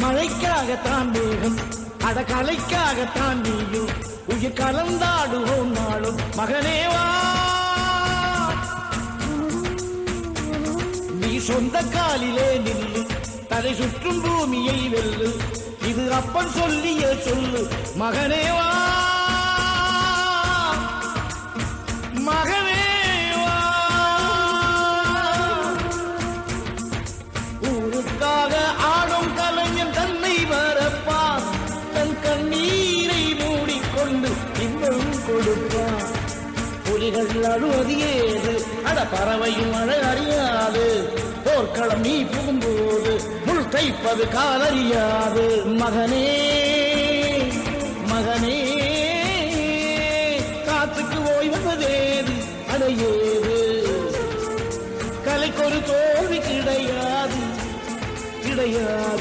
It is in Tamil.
மழைக்காகத்தான் மேகம் அட கலைக்காகத்தான் நீயும் உயிர் கலந்தாடுவோம் நாளும் மகனேவா நீ சொந்த காலிலே நில்லு தலை சுற்றும் பூமியை வெல்லு இது அப்பன் சொல்லிய சொல்லு மகனேவா மகனேவா ஊருக்காக ஆடும் கலைஞன் தன்னை மறப்பான் தன் கண்ணீரை மூடிக்கொண்டு இன்னும் கொடுப்பான் புலிகள் அழுவது ஏது அட பறவையும் அழ அறியாது போர்க்களம் நீ புகும்போது முள் தைப்பது காலறியாது மகனே மகனே காத்துக்கு ஓய்வதேது அடையேது கலைக்கொரு தோல்வி கிடையாது கிடையாது